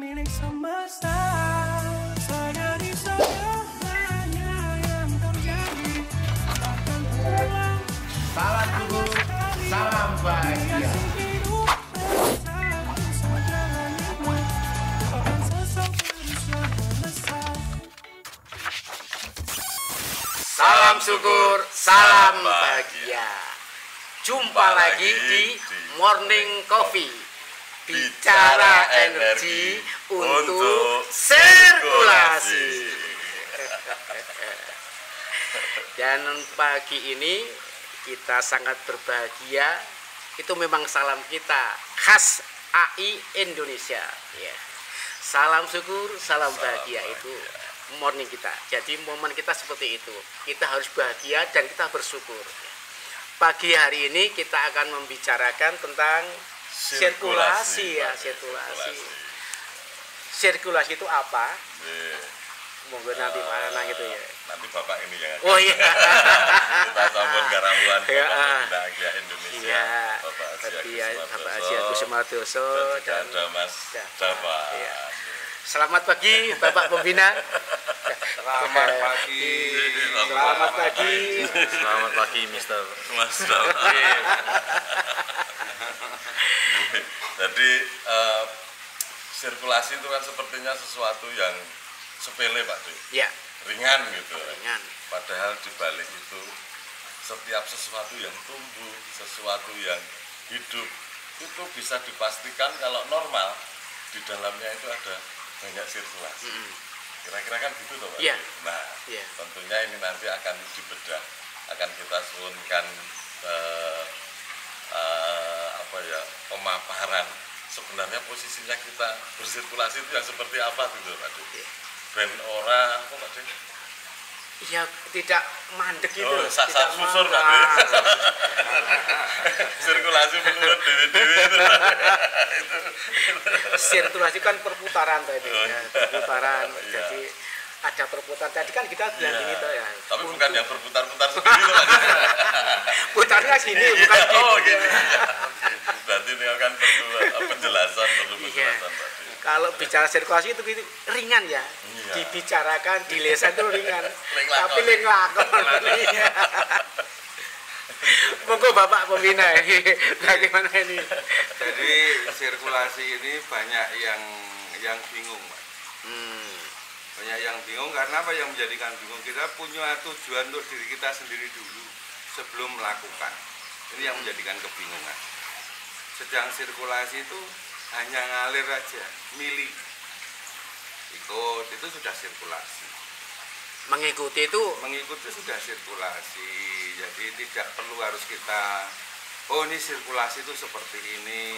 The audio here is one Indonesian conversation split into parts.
milik semesta. Sadari segalanya yang terjadi akan pulang. Salam suku, salam bahagia. Salam syukur, salam bahagia. Jumpa lagi di Morning Coffee. Bicara energi untuk sirkulasi. Dan pagi ini kita sangat berbahagia. Itu memang salam kita khas AI Indonesia. Ya. Salam syukur, salam bahagia itu morning kita. Jadi momen kita seperti itu. Kita harus bahagia dan kita bersyukur. Pagi hari ini kita akan membicarakan tentang sirkulasi ya, sirkulasi. Sirkulasi itu apa? Monggo nanti mana gitu ya. Nanti Bapak ini ya. Oh iya. Kita sambut garamuan Ya. Bapak Asia Indonesia. Iya. Bapak Asia Kusumardoso dan ada Mas Dava. Iya. Selamat pagi Bapak Pembina. Selamat pagi. Selamat pagi. Selamat pagi, Mister. Mas Dava. Jadi sirkulasi itu kan sepertinya sesuatu yang sepele Pak Dwi. Ya, Ringan gitu. ringan. Padahal di balik itu setiap sesuatu yang tumbuh, sesuatu yang hidup itu bisa dipastikan kalau normal di dalamnya itu ada banyak sirkulasi. Kira-kira kan gitu toh Pak? Iya. Nah, Iya. tentunya ini nanti akan dibedah, akan kita suunkan pemaparan sebenarnya posisinya kita bersirkulasi itu yang seperti apa gitu Pak Dwi? Iya. Ben ora apa Pak Dwi? Ya tidak mandek gitu. Oh, sasar tidak susur Pak mandek. Dwi. Sirkulasi menurut dewi-dewi itu. Sirkulasi kan perputaran tadi, Oh, ya, perputaran. iya. Jadi ada perputaran. Tadi kan kita bilang Iya. gini tuh ya. Tapi bukan yang berputar-putar sendiri tuh Pak Dwi. Putarnya sini, bukan gini. Oh gitu. Berarti ini kan perlu penjelasan, perlu Iya. penjelasan Pak Dwi. Kalau bicara sirkulasi itu gitu, ringan ya. Iya. Dibicarakan, di lesan itu ringan. Lenglakon. Tapi lenglakon. Iya. Monggo Bapak Pembina ini bagaimana ini? Jadi sirkulasi ini banyak yang bingung, Pak. Banyak yang bingung karena apa yang menjadikan bingung? Kita punya tujuan untuk diri kita sendiri dulu sebelum melakukan. Ini yang menjadikan kebingungan. Sedang sirkulasi itu hanya ngalir aja, milih. Ikut itu sudah sirkulasi. Mengikuti itu Mengikuti sudah sirkulasi, jadi tidak perlu harus kita oh ini sirkulasi itu seperti ini,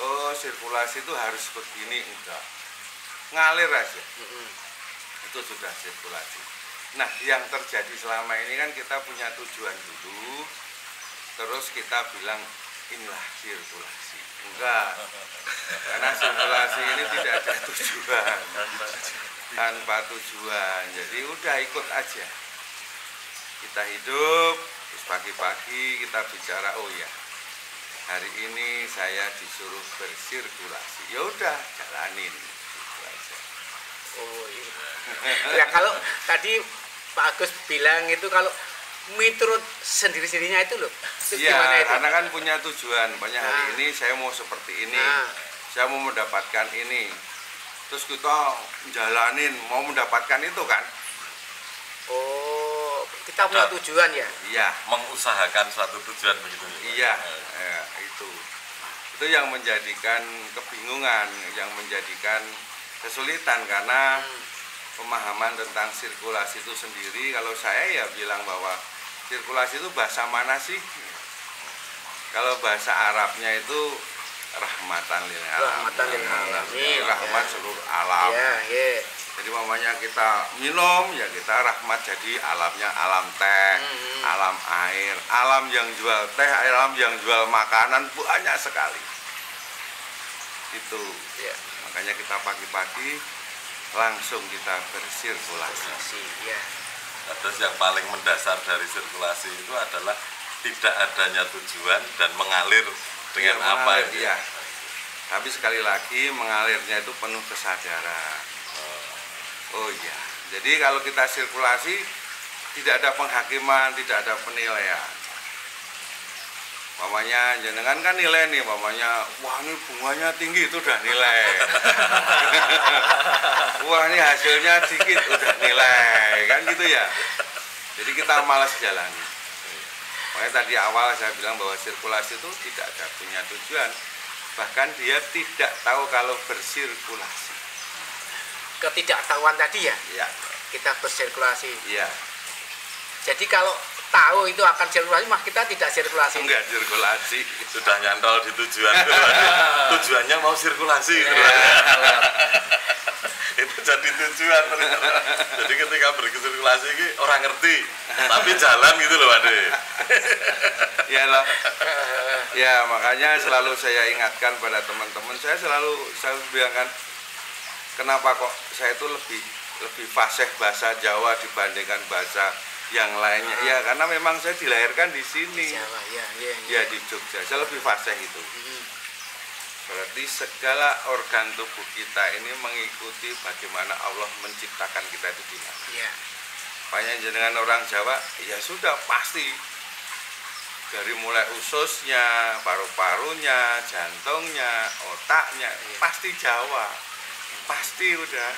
oh sirkulasi itu harus begini, enggak, ngalir aja, itu sudah sirkulasi. Nah yang terjadi selama ini kan kita punya tujuan dulu, terus kita bilang inilah sirkulasi, enggak, karena sirkulasi ini tidak ada tujuan, tanpa tujuan, jadi udah ikut aja. Kita hidup, terus pagi-pagi kita bicara, oh ya, hari ini saya disuruh bersirkulasi, ya udah jalanin, gitu aja. oh iya. Ya kalau tadi Pak Agus bilang itu kalau menurut sendiri-sendirinya itu loh. Itu Iya, gimana itu? karena kan punya tujuan, banyak hari Nah. ini saya mau seperti ini, Nah. saya mau mendapatkan ini, terus kita jalanin, mau mendapatkan itu kan, Oh, kita punya tujuan ya. iya. Mengusahakan suatu tujuan begitu. Iya, itu yang menjadikan kebingungan, yang menjadikan kesulitan karena pemahaman tentang sirkulasi itu sendiri. Kalau saya ya bilang bahwa sirkulasi itu bahasa mana sih? Kalau bahasa Arabnya itu rahmatan lil alamin. Rahmatan lil alamin, Rahmat ya. seluruh alam. Ya, ya. Jadi mamanya kita minum ya kita rahmat, jadi alamnya alam teh, alam air, alam yang jual teh, alam yang jual makanan banyak sekali. Itu Ya. makanya kita pagi-pagi langsung kita bersirkulasi. Ya. Terus yang paling mendasar dari sirkulasi itu adalah tidak adanya tujuan dan mengalir dengan Iya, apa mengalir, itu. iya. Tapi sekali lagi mengalirnya itu penuh kesadaran. Oh iya, jadi kalau kita sirkulasi tidak ada penghakiman, tidak ada penilaian. Mamanya jenengan kan nilai nih, mamanya wah ini bunganya tinggi itu udah nilai. Wah ini hasilnya dikit udah nilai, kan gitu ya. Jadi kita malas jalani. Makanya tadi awal saya bilang bahwa sirkulasi itu tidak ada punya tujuan. Bahkan dia tidak tahu kalau bersirkulasi. Ketidaktahuan tadi ya, Ya, kita bersirkulasi. iya. Jadi kalau tahu itu akan sirkulasi, mah kita tidak sirkulasi. Enggak sirkulasi. Sudah nyantol di tujuan. Tujuannya mau sirkulasi. Itu jadi tujuan. Jadi ketika bersirkulasi ini orang ngerti, tapi jalan gitu loh, Ade. Ya loh. Ya makanya selalu saya ingatkan pada teman-teman, saya selalu bilangkan kenapa kok saya itu lebih fasih bahasa Jawa dibandingkan bahasa yang lainnya. Ya karena memang saya dilahirkan di sini. Jawa, ya. Ya di Jogja. Saya lebih fasih itu. Berarti segala organ tubuh kita ini mengikuti bagaimana Allah menciptakan kita itu di mana. Iya. Makanya dengan orang Jawa, ya sudah pasti dari mulai ususnya, paru-parunya, jantungnya, otaknya, pasti Jawa, pasti udah.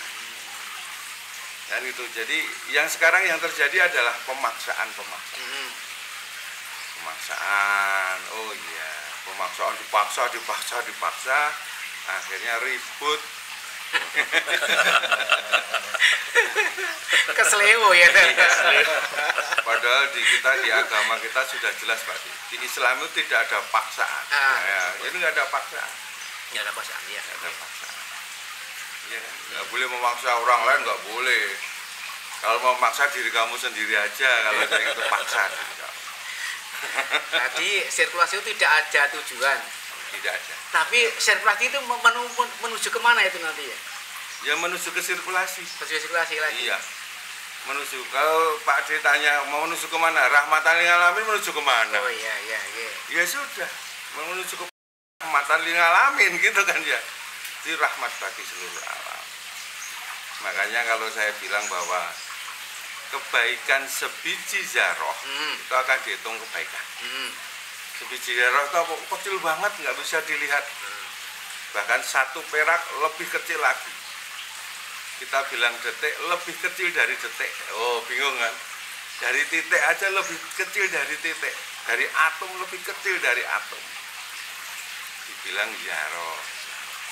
Dan itu jadi yang sekarang yang terjadi adalah pemaksaan. Oh iya, pemaksaan dipaksa, akhirnya ribut. Keselewo ya. Padahal di agama kita sudah jelas Pak. Di Islam itu tidak ada paksaan. Ya, ini nggak ada paksaan. Nggak ada paksaan ya. Nggak ada paksaan. Ya, nggak boleh memaksa orang lain, nggak boleh. Kalau mau memaksa diri kamu sendiri aja, kalau saya itu paksa. Tadi sirkulasi itu tidak ada tujuan. Tidak ada. Tapi sirkulasi itu menuju kemana itu nanti ya? Ya menuju ke sirkulasi. Sirkulasi lagi. Iya. Menuju, kalau Pak D tanya mau menuju kemana, rahmatan lil alamin menuju kemana? Oh iya. Ya sudah, menuju ke rahmatan lil alamin gitu kan ya. Itu rahmat bagi seluruh alam. Makanya kalau saya bilang bahwa kebaikan sebiji zarah itu akan dihitung kebaikan. Sebiji zarah itu kecil banget, nggak bisa dilihat. Bahkan satu perak lebih kecil lagi. Kita bilang detik lebih kecil dari detik. Oh bingung kan? Dari titik aja lebih kecil dari titik. Dari atom lebih kecil dari atom. Dibilang zarah.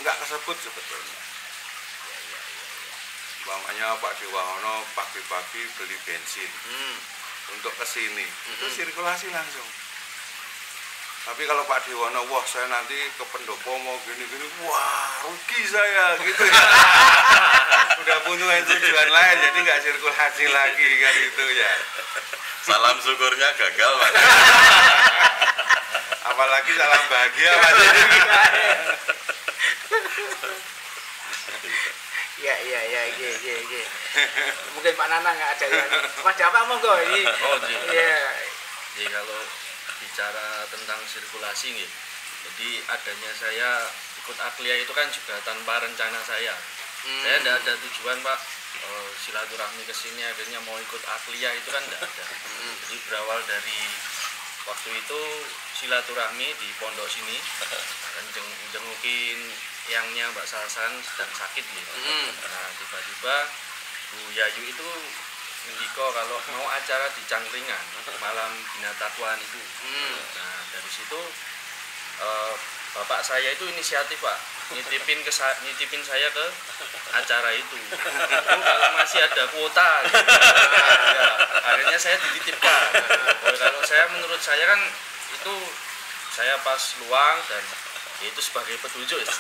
Nggak kesebut sebetulnya. Umpamanya Pak Dewahono pagi-pagi beli bensin untuk kesini, itu sirkulasi langsung. Tapi kalau Pak Dewono, wah saya nanti ke pendopo mau gini-gini, wah rugi saya gitu ya. Udah punya tujuan lain, jadi nggak sirkulasi lagi kan itu ya. Salam syukurnya gagal, Pak. Apalagi salam bahagia Pak. Iya. Mungkin Pak Nana nggak ada ya. Mas apa monggo ini? Oh, iya. Jadi kalau bicara tentang sirkulasi nih, jadi adanya saya ikut Aklia itu kan juga tanpa rencana saya. Saya tidak ada tujuan Pak, silaturahmi ke sini akhirnya mau ikut Aklia itu kan tidak ada. Jadi berawal dari waktu itu silaturahmi di pondok sini dan jengukin yangnya Mbak Salsan sedang sakit gitu. Nah tiba-tiba Bu Yayu itu Ndiko kalau mau acara di Cangkringan malam binatakuan itu. Nah dari situ bapak saya itu inisiatif Pak nitipin saya ke acara itu kalau masih ada kuota gitu. Ya, akhirnya saya dititipkan. Kalau saya menurut saya kan itu saya pas luang dan itu sebagai petunjuk aja.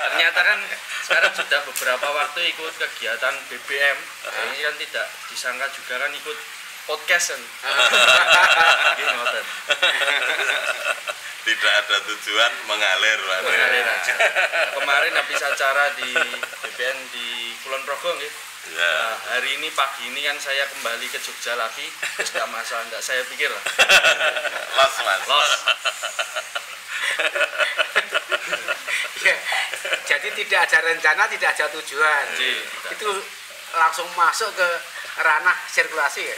Ternyata kan sekarang sudah beberapa waktu ikut kegiatan BBM. Ini kan tidak disangka juga kan ikut podcast kan. Tidak ada tujuan, mengalir. Mengalir aja. Kemarin habis acara di BBM di Kulon Progo gitu. Ya. Nah, hari ini pagi ini kan saya kembali ke Jogja lagi. Tidak masalah, enggak saya pikir lah. Los. Los. tidak ada rencana, tidak ada tujuan. Itu langsung masuk ke ranah sirkulasi ya.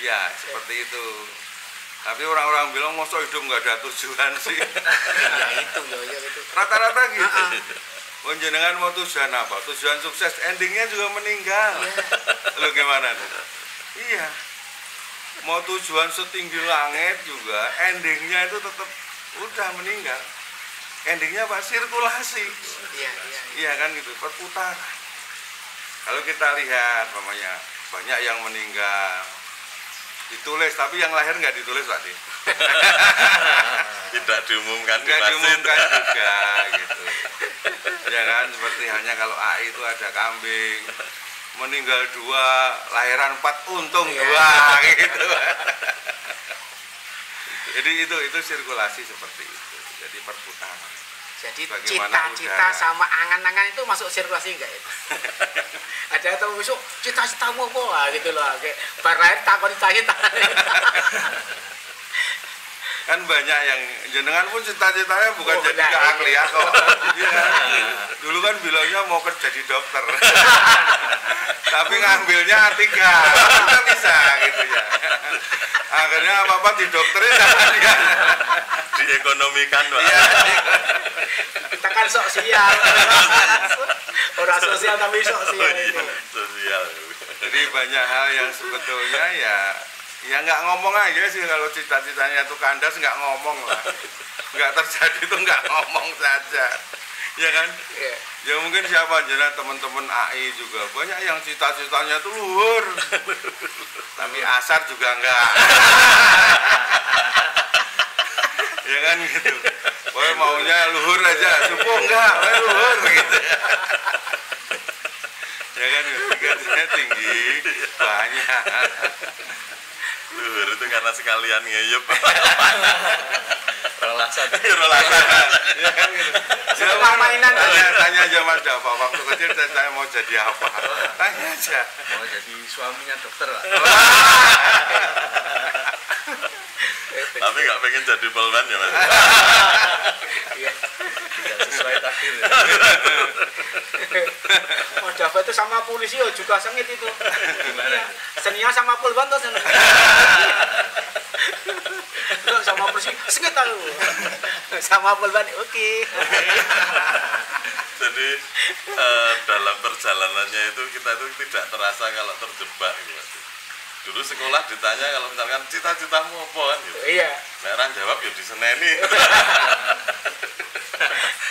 Ya, seperti itu. Tapi orang-orang bilang masa hidup nggak ada tujuan sih. Ya itu. Rata-rata gitu. Jenengan mau tujuan apa? Tujuan sukses, endingnya juga meninggal. Lo gimana tuh? Iya. Mau tujuan setinggi langit juga, endingnya itu tetap udah meninggal. Endingnya apa? Sirkulasi. Iya kan gitu, perputaran. Kalau kita lihat, namanya banyak yang meninggal. Ditulis, tapi yang lahir nggak ditulis berarti. Tidak diumumkan di Nggak masjid. diumumkan juga gitu. Ya kan, seperti hanya kalau AI itu ada kambing meninggal 2, lahiran 4, untung 2 gitu. Jadi itu sirkulasi seperti itu. Jadi perputaran. Jadi Bagaimana cita-cita udara. sama angan-angan itu masuk sirkulasi enggak itu? Ada atau besok cita-citamu apa gitu loh, kayak bar lahir takon cita-cita. Kan banyak yang jenengan pun cita-citanya bukan jadi nah, keahlian kok. Iya. Dulu kan bilangnya mau kerja di dokter. Tapi ngambilnya A3. Kan bisa gitu ya. Akhirnya apa-apa di dokterin sama dia. Diekonomikan, Pak. Iya. Kita kan sosial. Orang sosial tapi sosial Oh, iya, itu. sosial. Jadi banyak hal yang sebetulnya ya nggak ngomong aja sih, kalau cita-citanya itu kandas nggak ngomong lah, nggak terjadi itu nggak ngomong saja, ya kan? Iya. Ya mungkin siapa aja teman-teman AI juga banyak yang cita-citanya tuh luhur, tapi asar juga enggak. Ya kan gitu. Pokoknya maunya luhur aja, subuh enggak, luhur gitu. Ya kan, gajinya tinggi, banyak. Luhur itu karena sekalian ngeyup. Relasan. Relasan. Ya kan gitu. Suka mainan. Tanya aja Mas Dava, waktu kecil saya mau jadi apa? Tanya aja. Mau jadi suaminya dokter lah. Tapi nggak pengen jadi polwan ya, Mas. Iya. Tidak sesuai takdir. Oh, Dava itu sama polisi juga sengit itu. Gimana? Senia sama polwan tuh seneng. Sama polisi sengit tahu. Sama polwan oke. Jadi dalam perjalanannya itu kita itu tidak terasa kalau terjebak gitu, Mas. Dulu sekolah ditanya kalau misalkan cita-citamu apa kan gitu. Iya. Nah, orang jawab ya diseneni.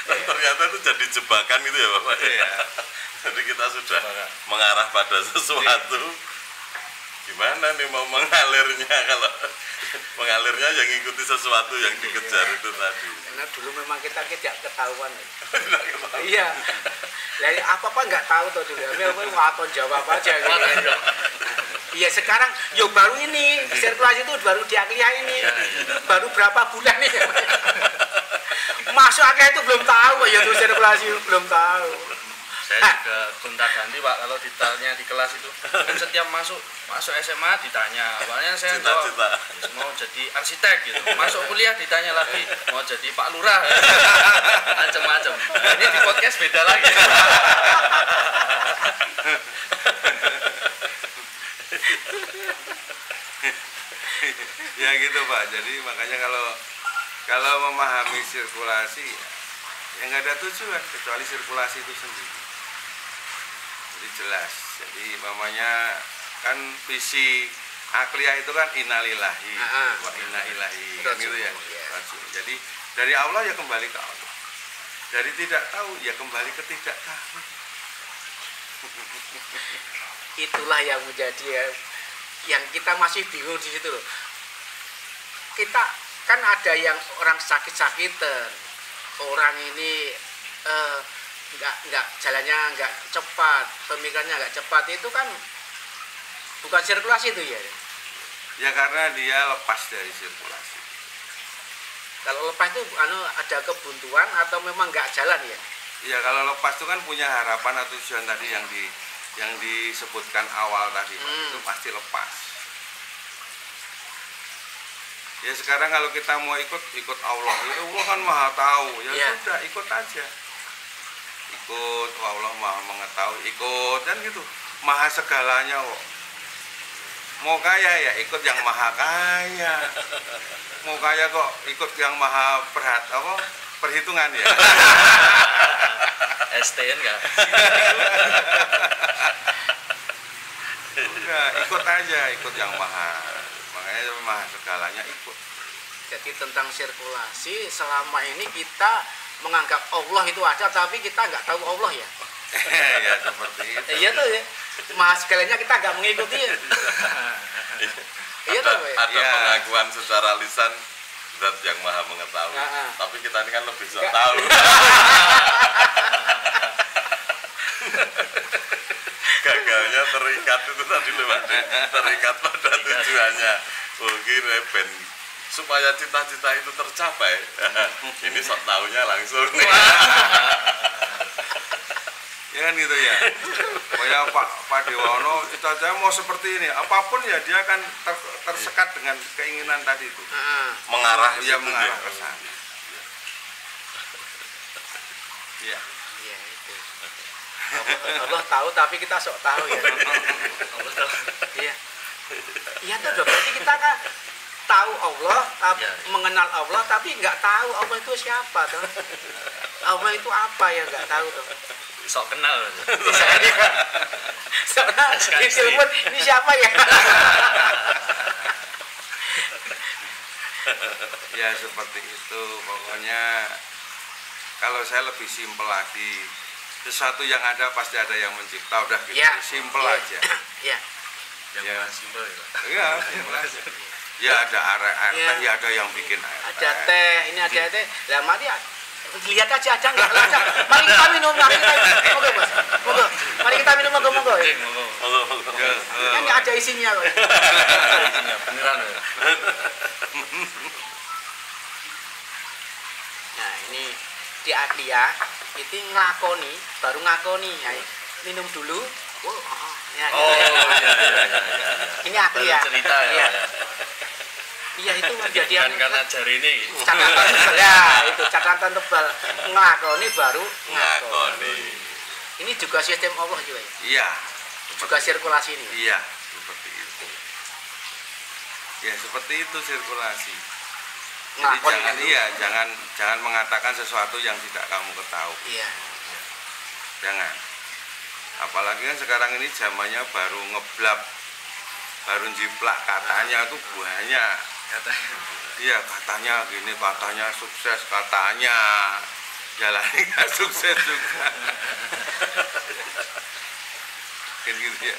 Dan ternyata itu jadi jebakan gitu ya, Bapak. Iya. Jadi kita sudah mengarah pada sesuatu. Gimana nih mau mengalirnya, kalau mengalirnya yang ngikuti sesuatu yang dikejar itu tadi. Karena dulu memang kita tidak ketahuan. Iya. Jadi apa-apa nggak tahu tuh dulu. Waton jawab aja gitu. Iya, sekarang yo baru ini sirkulasi itu baru diakliah ini. Baru berapa bulan nih. Masuk akhirnya itu belum tahu ya tuh sirkulasi belum tahu. Saya juga gonta-ganti Pak, kalau ditanya di kelas itu kan setiap masuk SMA ditanya, awalnya saya jawab mau jadi arsitek gitu, masuk kuliah ditanya lagi mau jadi Pak Lurah, macam-macam. Ini di podcast beda lagi. Ya gitu Pak, jadi makanya kalau memahami sirkulasi ya nggak ada tujuan kecuali sirkulasi itu sendiri. Jadi jelas, jadi mamanya kan visi akliyah itu kan innalillahi wa inna ilaihi kan gitu ya. Jadi dari Allah ya kembali ke Allah, dari tidak tahu ya kembali ke tidak tahu. Itulah yang menjadi yang kita masih bingung di situ loh. Kita kan ada yang orang sakit-sakitan, orang ini nggak jalannya nggak cepat, pemikirannya nggak cepat, itu kan bukan sirkulasi itu ya. Ya karena dia lepas dari sirkulasi. Kalau lepas itu ada kebuntuan atau memang nggak jalan ya? Ya kalau lepas itu kan punya harapan atau tujuan tadi yang disebutkan awal tadi Pak, itu pasti lepas. Ya sekarang kalau kita mau ikut Allah, ya Allah kan maha tahu, ya sudah ikut aja. ikut, oh Allah maha mengetahui, ikut kan gitu, maha segalanya kok. Mau kaya ya ikut yang maha kaya, mau kaya kok ikut yang maha perhitungan ya. STN nggak? Enggak, ikut aja, ikut yang maha, makanya maha segalanya ikut. Jadi tentang sirkulasi, selama ini kita menganggap Allah itu ada, tapi kita nggak tahu Allah ya. Ya seperti itu. Iya tuh ya. Mas segalanya kita nggak mengikuti ya. Iya tuh ya. Ada Ya. pengakuan secara lisan zat yang maha mengetahui. Tapi kita ini kan lebih sok tahu. Gagalnya terikat itu tadi loh Pak. Terikat pada tujuannya. Mungkin ben supaya cita-cita itu tercapai. Ini sok tahunya langsung. Ya kan gitu ya. Pokoknya Pak Dewono cita-cita mau seperti ini, apapun ya dia akan tersekat dengan keinginan tadi itu. Mengarah Ya situ mengarah dia. ke sana. Iya. Iya itu. Allah tahu tapi kita sok tahu ya. Iya. Iya tuh udah berarti kita kan tahu Allah, tapi Ya. mengenal Allah tapi nggak tahu Allah itu siapa tuh. Allah itu apa ya nggak tahu tuh. Sok kenal. Soalnya di telepon ini siapa ya? Ya seperti itu. Pokoknya kalau saya lebih simpel lagi, sesuatu yang ada pasti ada yang mencipta, udah gitu. Ya. Simpel Ya. aja. Iya. Yang Ya. paling simpel ya Pak. Iya, simpel aja. Ya ada air Ya. teh, ya ada yang bikin air Ada teh, ini ada teh. Lah mari lihat aja ada nggak ada. Mari kita minum, mari kita minum. Monggo Mas. Monggo. Mari kita minum monggo. Ding, ngomong. Ya, Ini ada isinya kok. Isinya beneran ya. Nah, ini di Aglia itu nglakoni, baru ngakoni. Ayo, minum dulu. Oh, ya, Oh iya iya iya. ini Aglia. Baru cerita ya. Iya. Iya itu kejadian Karena jari ini. catatan tebal ya, itu catatan tebal nglakoni baru ngakoni. Ngakoni. Ini juga sistem Allah juga ya. Iya, Juga sirkulasi ini. iya, seperti itu. Ya seperti itu sirkulasi. Jadi Nglakoni jangan dulu. jangan mengatakan sesuatu yang tidak kamu ketahui. Iya. Jangan. Apalagi kan sekarang ini zamannya baru ngeblap, baru jiplak, katanya tuh banyak. Katanya. Iya, katanya gini, katanya sukses, katanya jalannya nggak sukses juga. Kan gitu ya.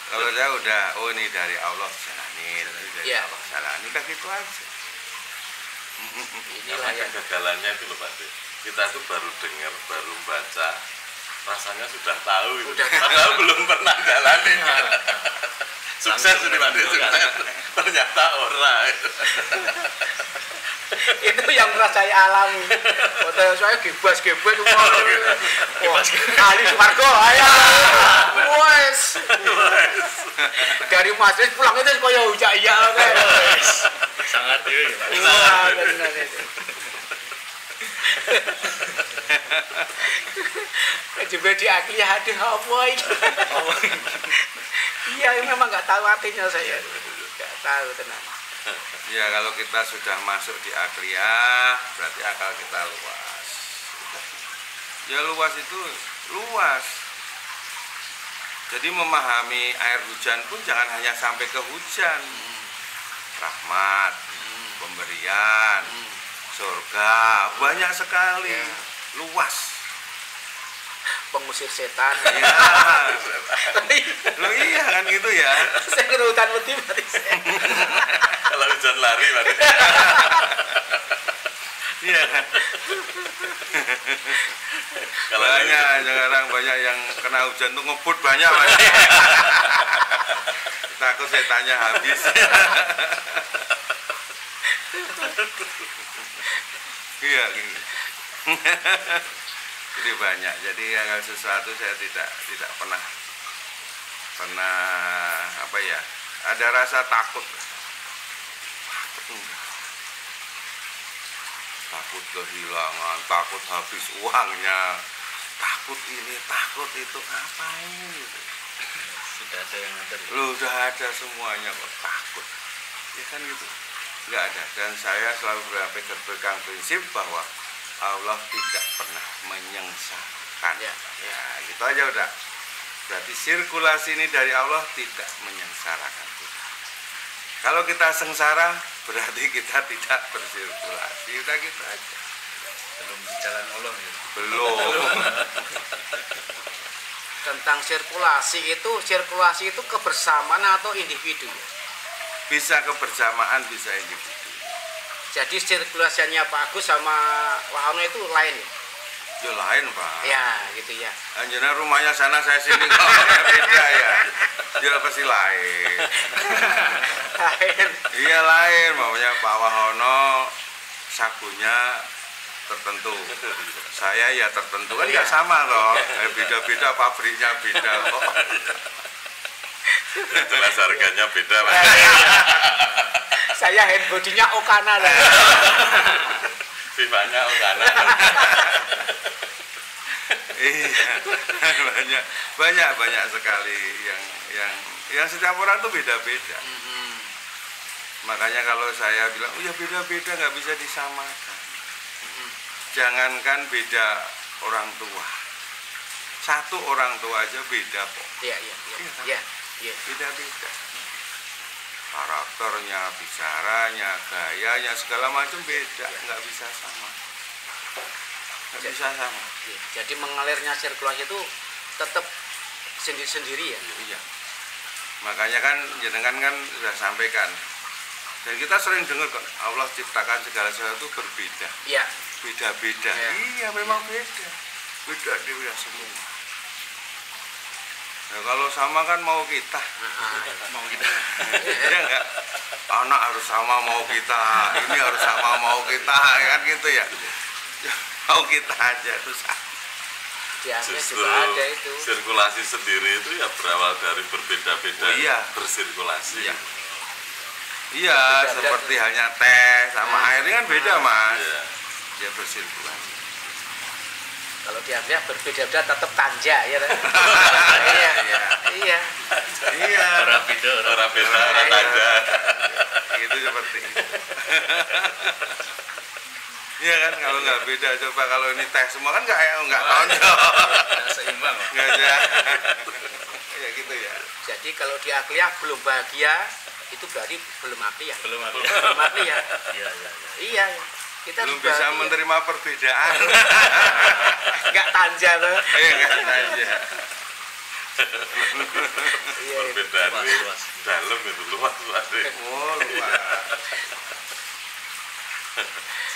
Kalau saya udah, oh ini dari Allah jalanin, ini dari Iya. Allah jalanin, kan gitu aja. Inilah Karena ya. kegagalannya itu loh Pak De. Kita tuh baru dengar, baru baca, rasanya sudah tahu itu. Padahal belum pernah jalanin. Sukses ini Pak De, sukses. Ternyata orang. Itu yang pernah saya alami. Foto saya gebas Wah, Ali Sumargo, ayo. Wes. Dari Masjid pulang itu kaya ujak iya kayak. Sangat dewe ya Pak. Wah, benar itu. Jebel di Agli ada apa itu? Iya, memang nggak tahu artinya saya. Nggak tahu tenang. Ya kalau kita sudah masuk di akliyah, berarti akal kita luas. Ya luas itu luas. Jadi memahami air hujan pun jangan hanya sampai ke hujan. Rahmat, pemberian, surga, banyak sekali. Ya. Luas. Pengusir setan. Ya. Loh iya kan gitu ya. Saya kena hutan putih berarti saya. Kalau hujan lari Pak De. Iya kan. Kalau Banyak sekarang banyak yang kena hujan tuh ngebut banyak. Takut setannya habis. Iya gitu. Jadi banyak. Jadi yang sesuatu saya tidak pernah apa ya? Ada rasa takut. Takut kehilangan, takut habis uangnya, takut takut ini, takut itu, ngapain gitu. Sudah ada yang ngatur. Lu udah ada semuanya kok takut. Ya kan gitu. Enggak ada. Dan saya selalu berpegang prinsip bahwa Allah tidak pernah menyengsarakan. Ya. Ya, gitu aja udah. Berarti sirkulasi ini dari Allah tidak menyengsarakan kita. Kalau kita sengsara, berarti kita tidak bersirkulasi. Udah gitu aja. Belum di jalan Allah ya. Belum. Tentang sirkulasi itu kebersamaan atau individu ya? Bisa kebersamaan, bisa individu. Jadi sirkulasinya Pak Agus sama Pak Ono itu lain ya? Ya lain Pak. Ya gitu ya. Anjana rumahnya sana, saya sini kok beda ya. Ya pasti lain. Lain. Iya lain, maunya Pak Wahono sagunya tertentu. Saya ya tertentu kan nggak sama loh. Beda-beda, pabriknya beda kok. Jelas harganya beda Pak. Saya hand bodinya Okana lah. Sifanya Okana. Iya, banyak sekali yang setiap orang tuh beda-beda. Makanya kalau saya bilang, oh ya beda-beda, nggak bisa disamakan. Jangankan beda orang tua, satu orang tua aja beda kok. Iya. Beda-beda. Karakternya, bicaranya, gayanya, segala macam beda, nggak bisa sama. Nggak bisa sama. Ya, jadi mengalirnya sirkulasi itu tetap sendiri-sendiri ya. Iya. Makanya kan jenengan kan sudah sampaikan. Dan kita sering dengar kan Allah ciptakan segala sesuatu berbeda. Iya. Beda-beda. Ya. Iya, memang beda. Beda semua. Nah, kalau sama kan mau kita. Mau kita. Ya enggak? Anak harus sama mau kita, ini harus sama mau kita, kan gitu ya. Mau kita aja terus. Diamnya Justru juga ada itu. sirkulasi sendiri itu ya berawal dari berbeda-beda Oh, iya. bersirkulasi. Iya. Iya, seperti halnya teh sama air ini kan beda, Mas. Iya. Dia bersirkulasi. Kalau diamnya berbeda-beda tetap tanja ya kan? Iya. Orang beda, orang tanda. Itu seperti itu. Iya kan, kalau nggak beda, coba kalau ini teh semua kan nggak tonjol. Nggak seimbang. Pak. Nggak ada. Ya gitu ya. Jadi kalau di akliyah belum bahagia itu berarti belum akliyah. Belum ada. Belum akliyah. Iya. Iya. Kita Belum harus bisa bahagia. menerima perbedaan. Nggak tanja loh. Iya nggak aja. Iya. Perbedaan ini Luas. dalam itu luas. Oh luar.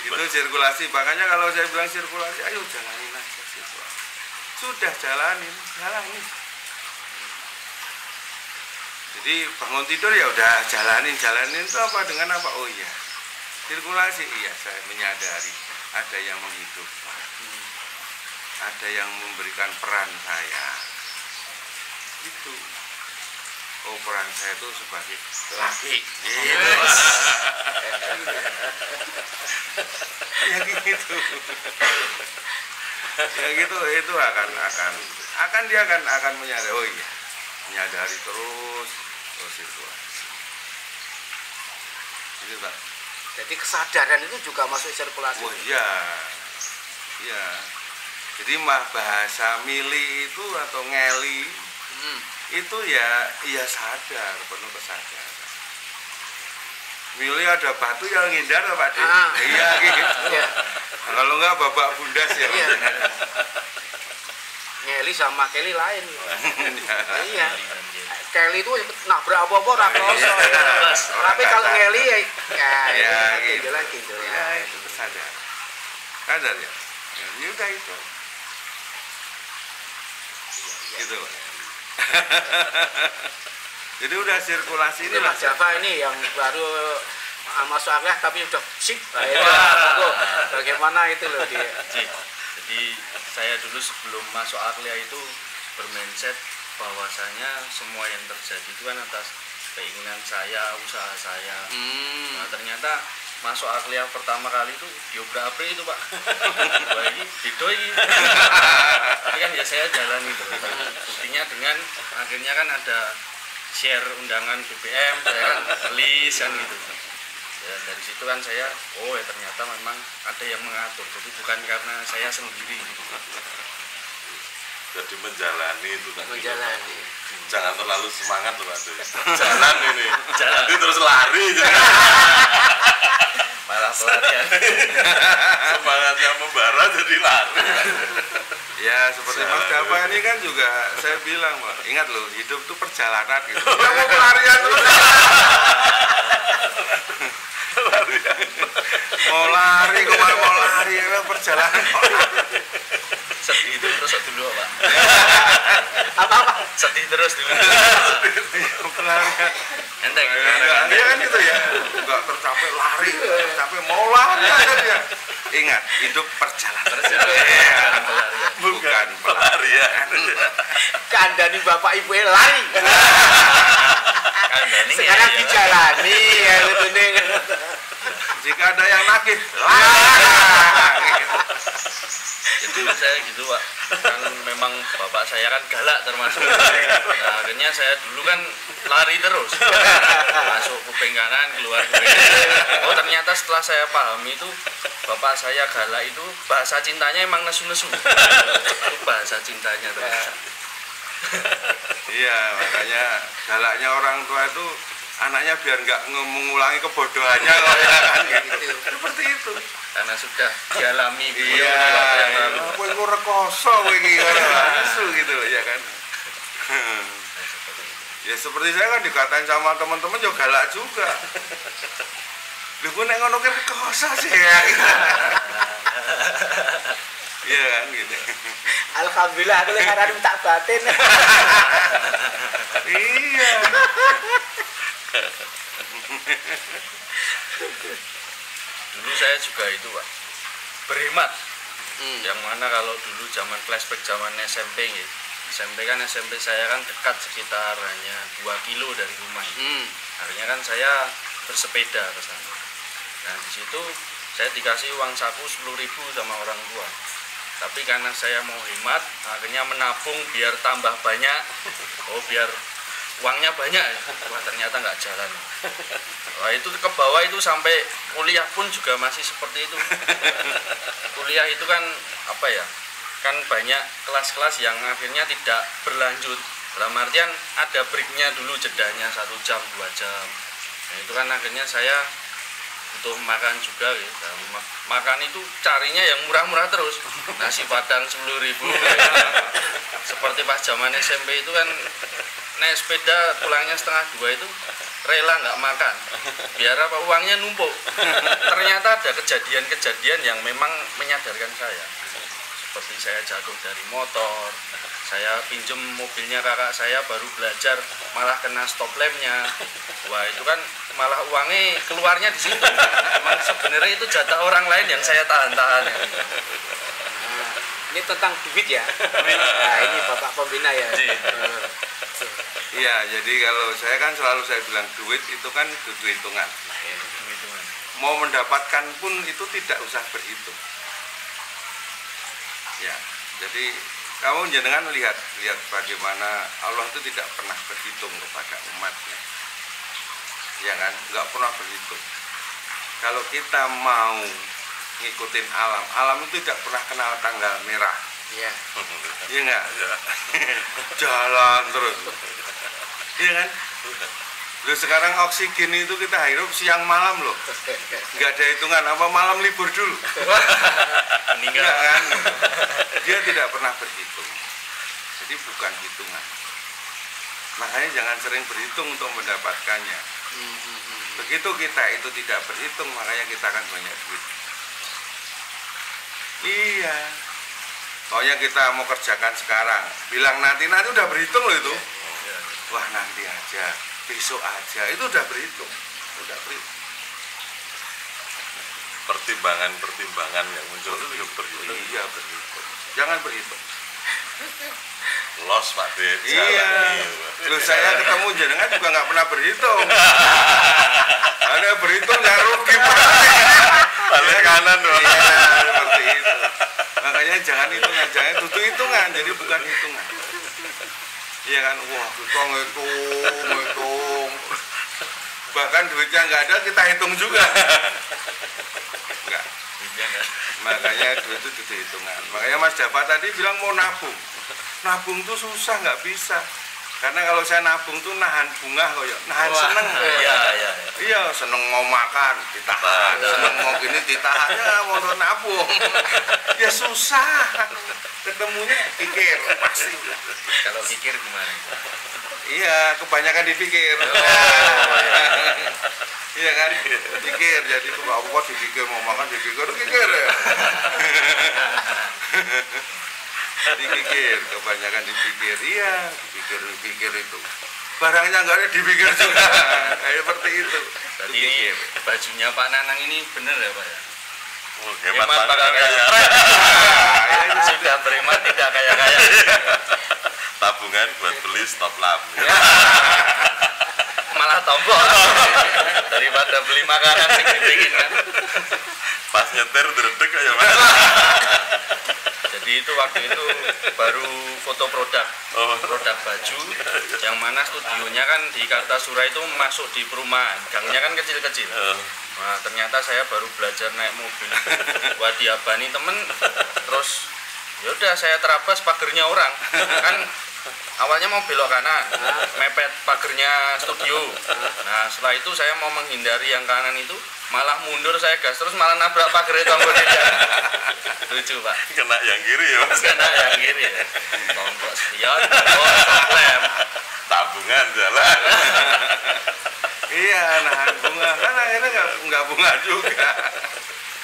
Itu sirkulasi. Makanya kalau saya bilang sirkulasi, ayo jalanin aja sirkulasi. Sudah jalanin. Jadi bangun tidur ya udah jalanin itu apa dengan apa? Oh iya, sirkulasi. Iya, saya menyadari ada yang menghidupkan, ada yang memberikan peran saya. Itu. Oh, peran saya itu sebagai laki. Yes. Ya gitu. Ya gitu, itu akan dia akan menyadari. Oh iya, menyadari terus sirkulasi. Gitu Pak. Jadi kesadaran itu juga masuk sirkulasi. Oh iya, iya. Jadi bahasa mili itu atau ngeli itu ya sadar, penuh kesadaran. Mili ada batu yang ngindar Pak Dik. Iya gitu. Iya. Nah, kalau enggak babak bundas ya. Iya. Ngeli sama Kelly lain. Iya. Kelly itu nabrak apa-apa ora kroso. Tapi kalau Ngeli ya gitu lagi gitu Ya ya. itu kesadaran. Sadar ya. Ya udah itu. Gitu. Jadi udah sirkulasi Ini ini Mas Java ini yang baru masuk akliyah tapi udah sip. Bagaimana itu loh dia. Jadi saya dulu sebelum masuk akliyah itu bermindset bahwasanya semua yang terjadi itu kan atas keinginan saya, usaha saya. Nah ternyata masuk Aklia pertama kali itu diobrak abrik itu Pak. Wah ini beda ini. Tapi kan ya saya jalan itu. Buktinya dengan akhirnya kan ada share undangan BBM, saya kan list kan gitu. Ya, dari situ kan saya, oh ya ternyata memang ada yang mengatur. Jadi bukan karena saya sendiri gitu. Jadi menjalani itu tadi. Menjalani. Jangan terlalu semangat loh Pak. Jalan ini. Jalan. Nanti terus lari. Malah pelarian. Semangatnya membara jadi lari. Ya seperti Mas Dava ini kan juga saya bilang Pak, ingat loh hidup itu perjalanan gitu. Ya mau pelarian terus. Mau lari kemana mau lari perjalanan. Sedih itu terus dulu Pak. Apa-apa? Sedih terus dulu. Pelarian. Enteng. Iya kan gitu ya. Enggak tercapai lari, tercapai mau lari aja dia. Ingat, hidup perjalanan. Bukan pelarian. Kandani bapak ibu lari. Kandani Sekarang ya, dijalani ya itu nih. Jika ada yang nagih, lari. Ya dulu saya gitu Pak, kan memang bapak saya kan galak termasuk. Nah, akhirnya saya dulu kan lari terus, masuk kuping kanan keluar kuping kanan. Oh ternyata setelah saya pahami itu bapak saya galak itu bahasa cintanya emang nesu-nesu. Itu bahasa cintanya terus. Iya, makanya galaknya orang tua itu anaknya biar nggak mengulangi kebodohannya loh ya kan gitu. Seperti itu. Karena sudah dialami Iya, yang lalu. kowe engko rekoso kowe iki asu gitu loh ya kan. Ya seperti saya kan dikatain sama teman-teman juga galak juga. Lha kok nek ngono kan rekoso sih ya. Iya kan gitu. Alhamdulillah aku lek arep tak batin. Iya. Dulu saya juga itu Pak, berhemat. Yang mana kalau dulu zaman flashback zaman SMP gitu. SMP kan SMP saya kan dekat sekitar hanya 2 kilo dari rumah. Akhirnya kan saya bersepeda ke sana. Nah di situ saya dikasih uang saku 10.000 sama orang tua. Tapi karena saya mau hemat, akhirnya menabung biar tambah banyak. Oh biar uangnya banyak. Wah ternyata nggak jalan. Wah itu ke bawah itu sampai kuliah pun juga masih seperti itu. Kuliah itu kan apa ya? Kan banyak kelas-kelas yang akhirnya tidak berlanjut. Dalam artian ada breaknya dulu jedanya 1 jam 2 jam. Nah, itu kan akhirnya saya butuh makan juga gitu. Makan itu carinya yang murah-murah terus. Nasi padang 10.000. Seperti pas zaman SMP itu kan naik sepeda pulangnya 1:30 itu rela nggak makan. Biar apa uangnya numpuk. Ternyata ada kejadian-kejadian yang memang menyadarkan saya. Seperti saya jatuh dari motor, saya pinjem mobilnya kakak saya baru belajar malah kena stop lampnya. Wah itu kan malah uangnya keluarnya di situ. Emang sebenarnya itu jatah orang lain yang saya tahan-tahan. Ini tentang duit ya. Nah, ini Bapak Pembina ya. Iya, jadi kalau saya kan selalu saya bilang duit itu kan duit hitungan. Mau mendapatkan pun itu tidak usah berhitung. Ya, jadi kamu jangan lihat bagaimana Allah itu tidak pernah berhitung kepada umatnya. Ya kan, nggak pernah berhitung. Kalau kita mau ngikutin alam itu tidak pernah kenal tanggal merah. Iya. Iya nggak? Jalan terus. Iya kan? Loh sekarang oksigen itu kita hirup siang malam loh. Nggak ada hitungan apa malam libur dulu. Meninggal kan? Dia tidak pernah berhitung. Jadi bukan hitungan. Makanya jangan sering berhitung untuk mendapatkannya. Begitu kita itu tidak berhitung, makanya kita akan banyak duit. Iya. Pokoknya kita mau kerjakan sekarang. Bilang nanti udah berhitung loh itu. Wah nanti aja, besok aja, itu udah berhitung. Pertimbangan yang muncul itu juga berhitung. Iya berhitung. Jangan berhitung. Los Pak De. Iya. Loh saya ketemu jenengan juga nggak pernah berhitung. Ada berhitung nggak rugi Pak. kanan loh. Iya, seperti itu. Makanya jangan hitungan, jadi bukan hitungan. Iya kan, wah kita ngitung. Bahkan duitnya nggak ada kita hitung juga. Enggak. Makanya duit itu dihitungan. Makanya Mas Dava tadi bilang mau nabung. Nabung tuh susah, nggak bisa. Karena kalau saya nabung tuh nahan bunga kok ya, nahan seneng. Iya, seneng mau makan ditahan, seneng mau gini ditahan, ya mau nabung. Ya susah. Ketemunya pikir pasti. Kalau pikir gimana? Iya, kebanyakan dipikir. Iya kan, pikir. Jadi apa dipikir mau makan dipikir ya. Dipikir, kebanyakan dipikir. Iya, dipikir itu. Barangnya nggak ada dipikir juga. Kayak seperti itu. Jadi ini bajunya Pak Nanang ini bener ya Pak ya? Oh, hemat Pak kaya. Sudah berhemat tidak kaya-kaya. Tabungan buat beli stop lamp. Malah tombol. Daripada beli makanan sing dipingin kan. Pas nyetir dredeg aja Mas. Jadi itu waktu itu baru foto produk baju yang mana studionya kan di Kartasura itu masuk di perumahan, gangnya kan kecil-kecil. Nah ternyata saya baru belajar naik mobil buat diabani temen, terus yaudah saya terabas pagernya orang kan. Awalnya mau belok kanan, mepet pagernya studio. Nah setelah itu saya mau menghindari yang kanan itu, malah mundur saya gas terus malah nabrak pagar tombol dia. Lucu Pak. Kena yang kiri ya Mas. Kena yang kiri ya. Tombol spion, tombol lem. Tabungan jalan. Iya, nahan bunga kan akhirnya nggak bunga juga.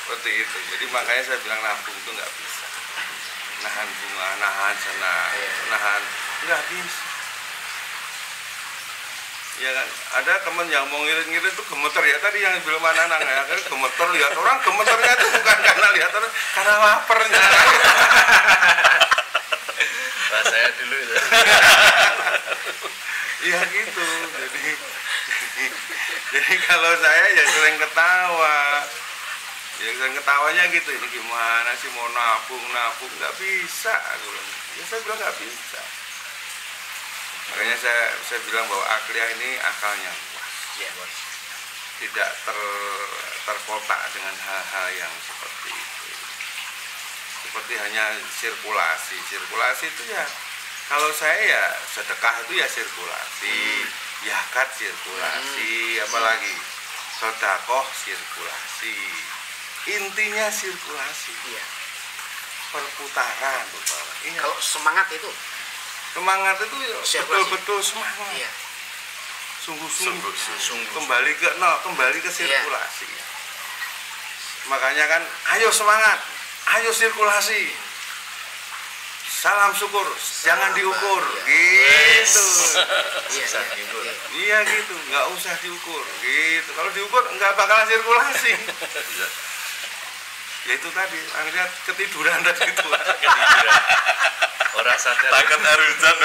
Seperti itu. Jadi makanya saya bilang nabung itu nggak bisa. Nahan bunga, nahan senang, nahan nggak bisa. Ya kan, ada teman yang mau ngirit-ngirit itu gemeter ya tadi yang bilang mana nang ya kan gemeter lihat orang gemeternya itu bukan karena lihat orang, karena laparnya. Nah, saya dulu itu. Iya gitu. Jadi kalau saya ya sering ketawa. Ya sering ketawanya gitu, ini gimana sih mau nabung nggak bisa. Ya saya bilang nggak bisa. Makanya saya bilang bahwa Akliyah ini akalnya luas, tidak terkotak dengan hal-hal yang seperti itu. Seperti hanya sirkulasi itu ya. Kalau saya ya sedekah itu ya sirkulasi, zakat sirkulasi, apalagi sedekah sirkulasi. Intinya sirkulasi, perputaran. Kalau semangat itu betul-betul semangat. Iya. Sungguh-sungguh kembali ke sirkulasi. Iya. Makanya kan ayo semangat, ayo sirkulasi. Salam syukur, jangan diukur. Gitu. Iya gitu, nggak usah diukur. Gitu. Kalau diukur nggak bakalan sirkulasi. Ya itu tadi, akhirnya ketiduran tadi itu. Ketiduran. Orang sadar. Takut air hujan.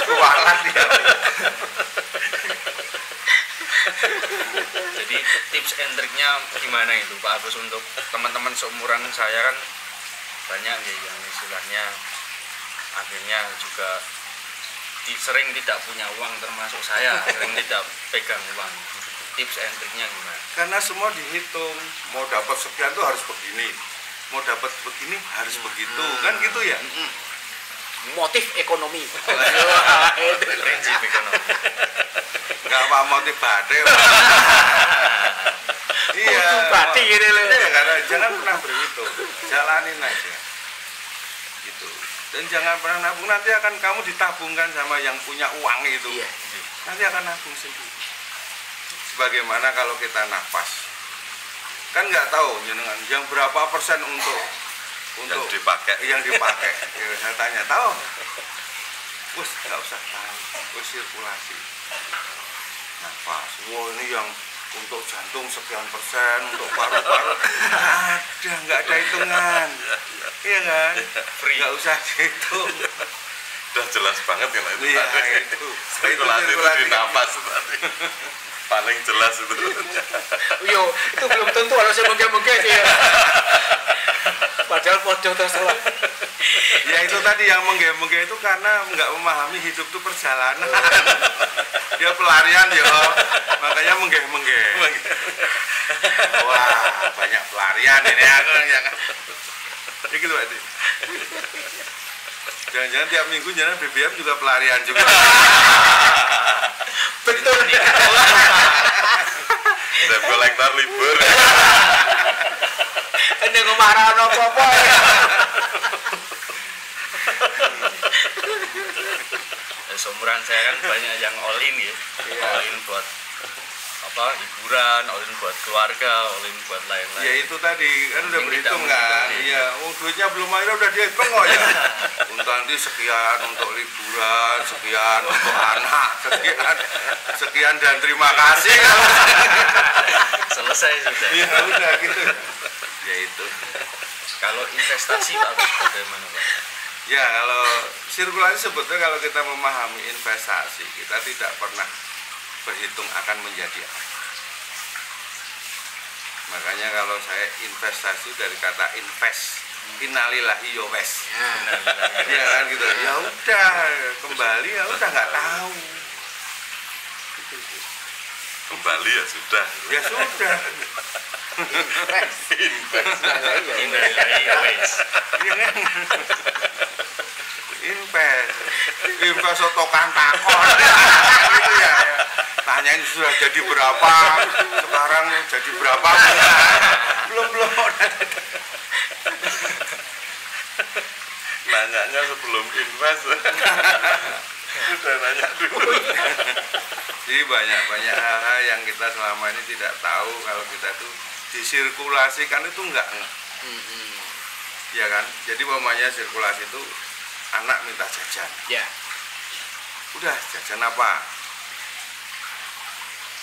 Kualat dia. Jadi tips and triknya gimana itu Pak Agus untuk teman-teman seumuran saya kan banyak ya yang istilahnya akhirnya juga sering tidak punya uang, termasuk saya sering tidak pegang uang. Tips and triknya gimana? Karena semua dihitung, mau dapat sekian tuh harus begini, mau dapat begini harus begitu, kan gitu ya. Motif ekonomi. Prinsip ekonomi. Nggak apa motif bade. Iya. Bati gitu loh. Ya, karena jangan pernah berhitung, jalanin aja. Gitu. Dan jangan pernah nabung, nanti akan kamu ditabungkan sama yang punya uang itu. Iya. Nanti akan nabung sendiri. Sebagaimana kalau kita nafas, kan nggak tahu yang berapa persen untuk yang dipakai. Ya, saya tanya, tahu? Bos, nggak usah tahu. Bos sirkulasi. Nafas. Wah, ini yang untuk jantung sekian persen, untuk paru-paru nggak ada hitungan. Iya kan? Free. Nggak usah dihitung. Udah jelas banget kalau itu. Iya, itu. Sirkulasi itu di nafas tadi. paling jelas itu. Yo, itu belum tentu harus mengge-mengge sih ya. Padahal podo terserah. Ya itu tadi yang mengge-mengge itu karena nggak memahami hidup itu perjalanan. Dia pelarian ya, makanya mengge-mengge. Wah, banyak pelarian ini aku yang. Ya gitu Pak. Jangan-jangan tiap minggu jalan BBM juga pelarian juga. Betul. Debt collector libur. Ini kemarahan apa-apa ya. Seumuran saya kan banyak yang all in ya. All in buat hiburan, all in buat keluarga, all in buat lain-lain. Ya itu tadi kan udah Ini berhitung tidak kan. mungkin. Iya, duitnya belum ada udah dihitung kok ya. Untuk nanti sekian untuk liburan, sekian untuk anak, sekian dan terima kasih. Selesai sudah. Iya udah gitu. Ya itu. Kalau investasi Pak, bagaimana Pak? Ya kalau sirkulasi sebetulnya kalau kita memahami investasi kita tidak pernah berhitung akan menjadi apa. Makanya kalau saya investasi dari kata invest, innalillahi ya wes. Ya kan gitu. Ya udah kembali ya udah nggak tahu. Kembali ya sudah. Ya sudah. Innalillahi wa wes. Iya kan? Invest otokan takon. Gitu ya. Tanyain sudah jadi berapa, sekarang jadi berapa? Belum. Nanyanya sebelum invest. Sudah nanya dulu. Jadi banyak hal-hal yang kita selama ini tidak tahu kalau kita tuh disirkulasikan itu enggak. Ya kan? Jadi umpamanya sirkulasi itu anak minta jajan. Ya. Udah jajan apa?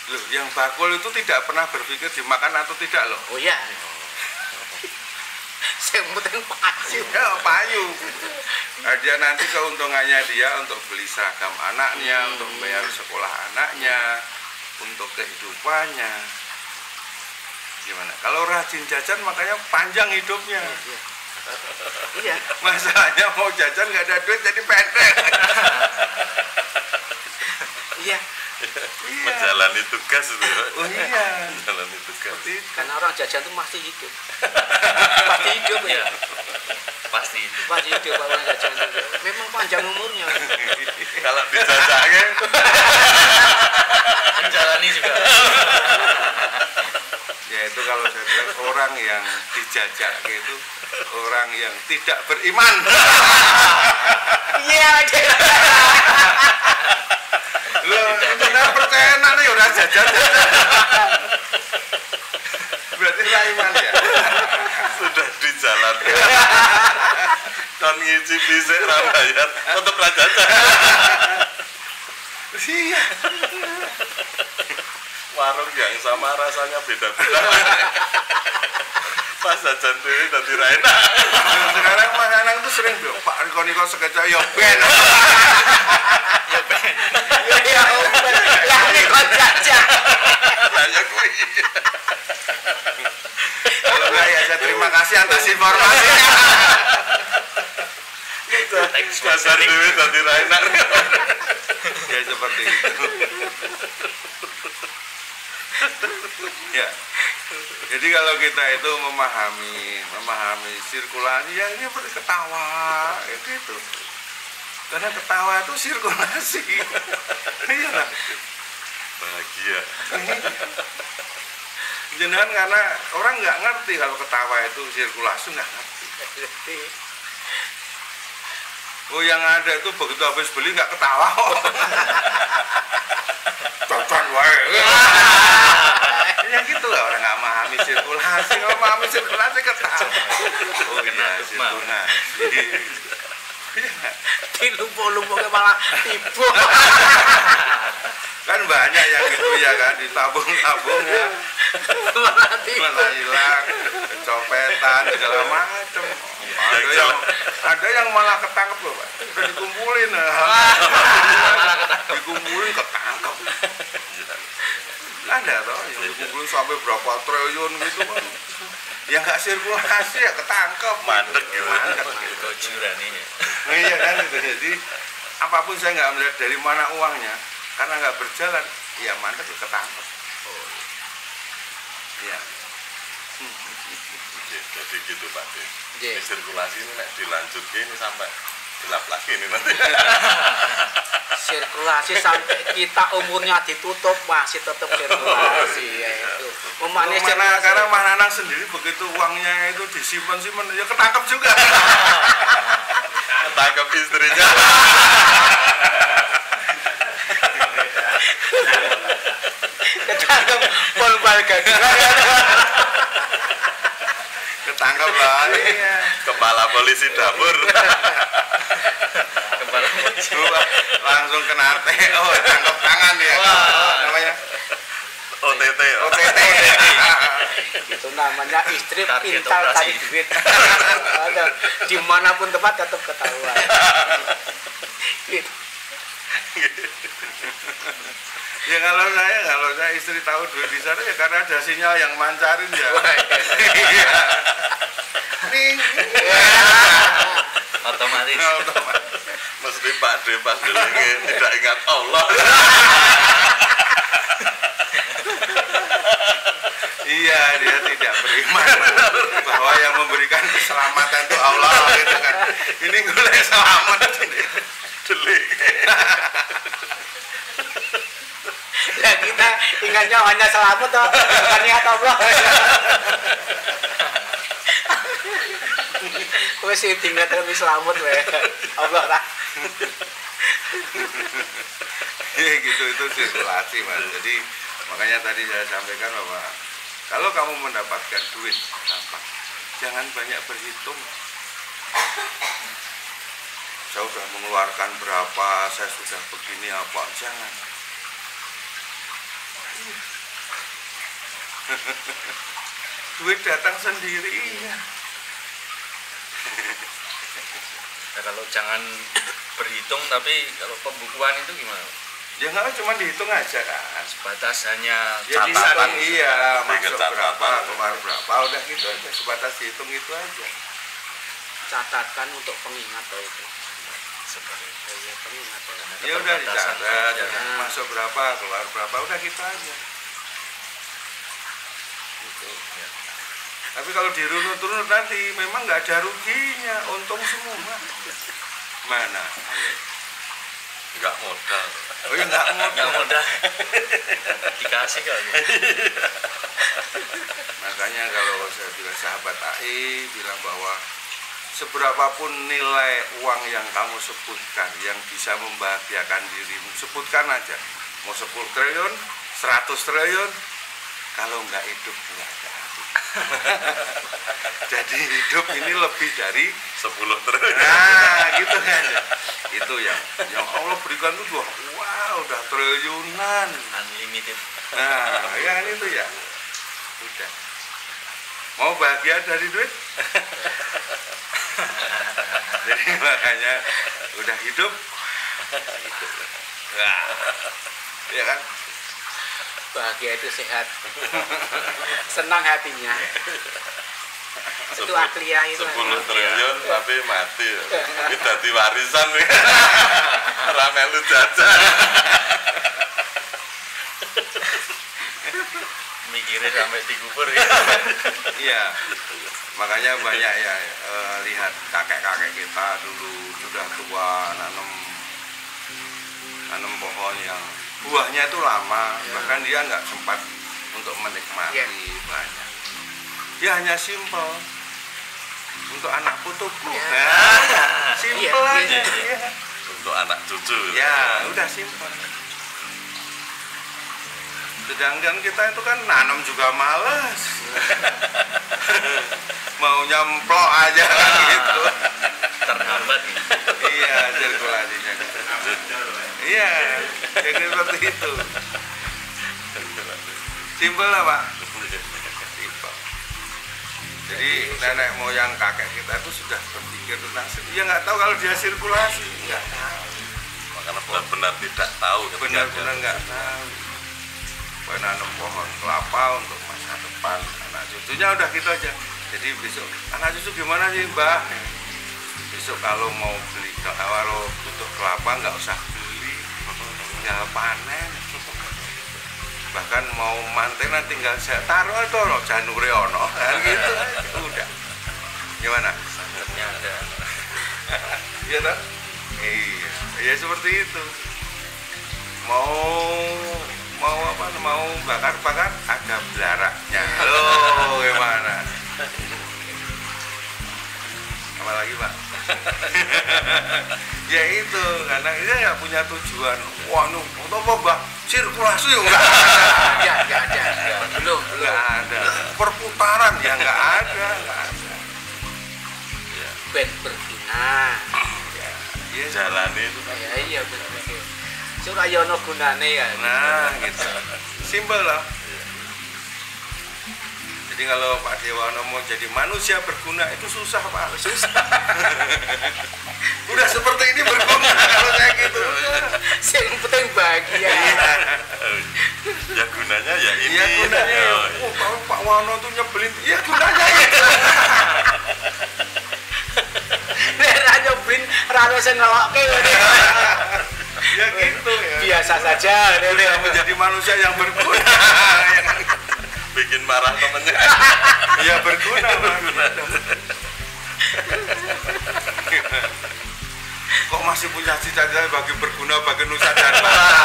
Loh, yang bakul itu tidak pernah berpikir dimakan atau tidak loh. Oh ya. Saya penting pasti. Ya, payu. Nah, dia nanti keuntungannya dia untuk beli seragam anaknya, untuk bayar sekolah anaknya, untuk kehidupannya. Gimana? Kalau rajin jajan makanya panjang hidupnya. Iya. Masalahnya mau jajan nggak ada duit jadi pendek. Iya. Menjalani tugas itu. Oh iya. Menjalani tugas. Karena orang jajan itu masih hidup. Pasti hidup ya. Pasti itu. Pasti hidup orang jajan itu. Memang panjang umurnya. Kalau dijajaknya Menjalani juga. Ya itu kalau saya bilang orang yang dijajak gitu orang yang tidak beriman. Iya. Loh, benar percaya nih udah jajan. Berarti lah iman ya. sudah dijalankan. Kan ngicipi sik ra bayar, tetep ra jajan. Iya. Warung yang sama rasanya beda-beda. Pas jajan dhewe dadi ra enak. Sekarang Mas Anang tuh sering bilang, Pak Riko sekeca ya ben. Ya ben. Lah ini kok jajan. Lah ya kuwi. Kalau enggak ya saya terima kasih atas informasinya. Jajan dhewe dadi ra enak. Ya seperti itu. Ya. Jadi kalau kita itu memahami sirkulasi ya ini seperti ketawa gitu. Karena ketawa itu sirkulasi. Iya lah. Bahagia. Jangan karena orang nggak ngerti kalau ketawa itu sirkulasi nggak ngerti. Oh yang ada itu begitu habis beli nggak ketawa kok. Jajan wae. Ya gitu lah orang nggak memahami sirkulasi, kalau memahami sirkulasi ketawa. Oh iya sirkulasi. Dilumpuh-lumpuhnya malah tipu. Kan banyak yang gitu ya kan ditabung-tabung ya. Malah tipu. Malah hilang, kecopetan segala macam. Ada yang malah ketangkep loh Pak. Udah dikumpulin. Dikumpulin ketangkep. sampai berapa triliun gitu kan. Ya nggak sirkulasi ya ketangkep. Mandek gitu. Mandek. Kejuran ini. Iya kan itu. Jadi apapun saya nggak melihat dari mana uangnya, karena nggak berjalan, ya mandek ya ketangkep. Iya. Jadi gitu Pak De. Iya. Ini sirkulasi ini nek dilanjutke ini sampai gelap lagi ini nanti. Sirkulasi sampai kita umurnya ditutup masih tetap sirkulasi ya itu. Karena Mas Nanang sendiri begitu uangnya itu disimpan ya ketangkep juga. Tangkap istrinya. ketangkep pol keluarga Ketangkep lah. Iya. Kepala polisi dapur. Kepala polisi. Langsung kena TO, tangkap tangan ya. Namanya OTT. OTT. itu namanya istri Target pintar operasi. cari duit. Ada dimanapun tempat tetap ketahuan. Gitu. Ya kalau saya istri tahu duit di sana ya karena ada sinyal yang mancarin ya. Iya. Ning. Otomatis. Mesti Pak De pas dulu tidak ingat Allah. Iya, dia tidak beriman bahwa yang memberikan keselamatan itu Allah gitu kan. Ini gue selamat Delik. Ya kita ingatnya hanya selamat toh, bukan niat Allah. Wes sing tinggal lebih selamat we. Allah lah. Ya gitu itu sirkulasi Mas. Jadi makanya tadi saya sampaikan bahwa kalau kamu mendapatkan duit apa, jangan banyak berhitung. Saya sudah mengeluarkan berapa, saya sudah begini apa, jangan. Duit datang sendiri. Iya. Ya, kalau jangan berhitung tapi kalau pembukuan itu gimana? Ya nggak cuma dihitung aja kan. Sebatas hanya Ya catatan. dihitung iya, Tinggal masuk catatan. berapa, keluar berapa, udah gitu aja. Sebatas dihitung itu aja. Catatan untuk pengingat toh itu. Seperti itu. Ya pengingat toh. Ya udah Keterbatasan dicatat, aja. masuk berapa, keluar berapa, udah gitu aja. Gitu. Ya. Tapi kalau dirunut-runut nanti memang nggak ada ruginya, untung semua. Mana? Ayo. Enggak modal. Oh ya nggak Nggak modal. mudah. Dikasih kali. Makanya kalau saya bilang sahabat AI bilang bahwa seberapapun nilai uang yang kamu sebutkan yang bisa membahagiakan dirimu, sebutkan aja. Mau 10 triliun, 100 triliun, kalau nggak hidup nggak ada arti. Jadi hidup ini lebih dari 10 triliun. nah gitu kan. Itu yang Allah berikan itu udah triliunan. Unlimited. Nah, ya itu ya. Udah. Mau bahagia dari duit? Jadi makanya udah hidup. Nah, ya kan? Bahagia itu sehat. Senang hatinya. Itu akliyah itu. 10 triliun tapi mati. Ini dadi warisan nih. Ora melu jajan. Mikirin sampai dikubur ya. Iya. Makanya banyak ya lihat kakek-kakek kita dulu sudah tua nanam pohon yang buahnya itu lama, bahkan dia nggak sempat untuk menikmati banyak. Dia hanya simpel untuk anak putuku. Simpel aja. Ya. Untuk anak cucu. Ya, udah simpel. Sedangkan kita itu kan nanam juga males. Mau nyemplok aja kan gitu. Terhambat. Iya, sirkulasinya. Iya, jadi seperti itu. Simpel lah Pak. Simpel. Jadi nenek moyang kakek kita itu sudah berpikir tentang dia nggak tahu kalau dia sirkulasi, nggak tahu. Makanya benar-benar tidak tahu. Benar-benar nggak tahu. menanam pohon kelapa untuk masa depan anak cucunya, udah gitu aja. Jadi besok anak cucu gimana sih Mbak? Besok kalau mau beli, kalau butuh kelapa nggak usah beli, tinggal panen. Bahkan mau mantenan tinggal saya taruh itu loh janure ono kan gitu. Udah. Gimana? Sangatnya ada. Iya tak? Iya, ya seperti itu. Mau apa? Mau bakar-bakar ada belaraknya. Loh, gimana? Apa lagi Pak? Ya itu, karena ini ya punya tujuan. Wah, apa Mbak? Sirkulasi enggak ada. Belum. ada. Perputaran ya enggak ada. Ya, ben berguna. Ya, jalani itu kan. Ya iya bener. Suraya ono gunane ya. nah, gitu. Simpel lah. Jadi kalau Pak Dewono mau jadi manusia berguna itu susah Pak. Susah. Udah seperti ini berguna kalau kayak gitu. Sing penting bahagia. Ya gunanya ya ini. Iya gunanya. Oh, Kalau Pak Wono tuh nyebelin, ya gunanya itu. Nek ra nyoblin ra ono sing ngelokke ngene. Ya gitu ya. Biasa saja. Udah menjadi manusia yang berguna. bikin marah temennya. Ya berguna. Kok masih punya cita-cita bagi berguna bagi nusa dan bangsa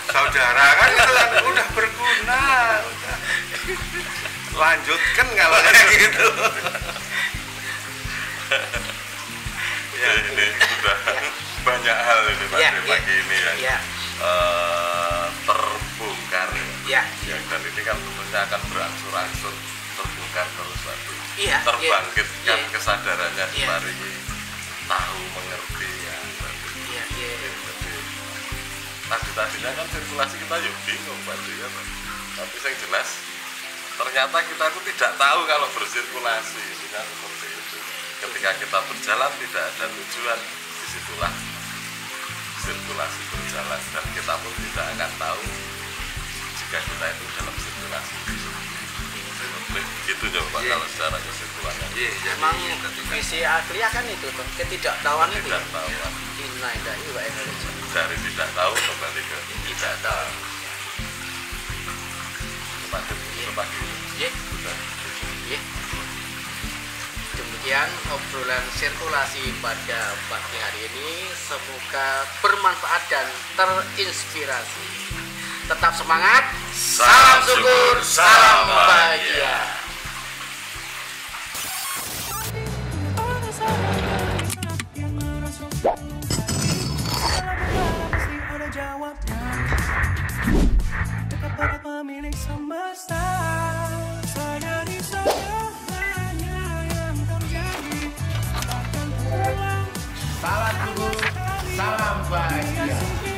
saudara kan itu kan udah berguna udah. Lanjutkan kalau kayak gitu Ya ini sudah banyak hal ini Pak pagi ini yang terbongkar ya. Dan ini kan tentunya akan berangsur-angsur terbongkar terus Pak. Terbangkitkan Iya. kesadarannya Iya. mari tahu mengerti ya. Tadinya kan sirkulasi kita yuk bingung Pak ya Pak. Tapi yang jelas ternyata kita itu tidak tahu kalau bersirkulasi itu kan seperti itu. Ketika kita berjalan tidak ada tujuan, disitulah sirkulasi berjalan dan kita pun tidak akan tahu jika kita itu dalam sirkulasi. Itu coba kalau secara kesimpulannya. Memang visi Aglia kan itu tuh, ketidaktahuan itu. Ketidaktahuan. Innalillahi wa inna ilaihi raji'un. Dari tidak tahu kembali ke Tidak tahu. semakin Ye. Ye. Demikian obrolan sirkulasi pada pagi hari ini, semoga bermanfaat dan terinspirasi. Tetap semangat, salam syukur, salam bahagia. Kepada pemilik semesta, sadari segalanya yang terjadi akan pulang. Salam syukur, salam bahagia.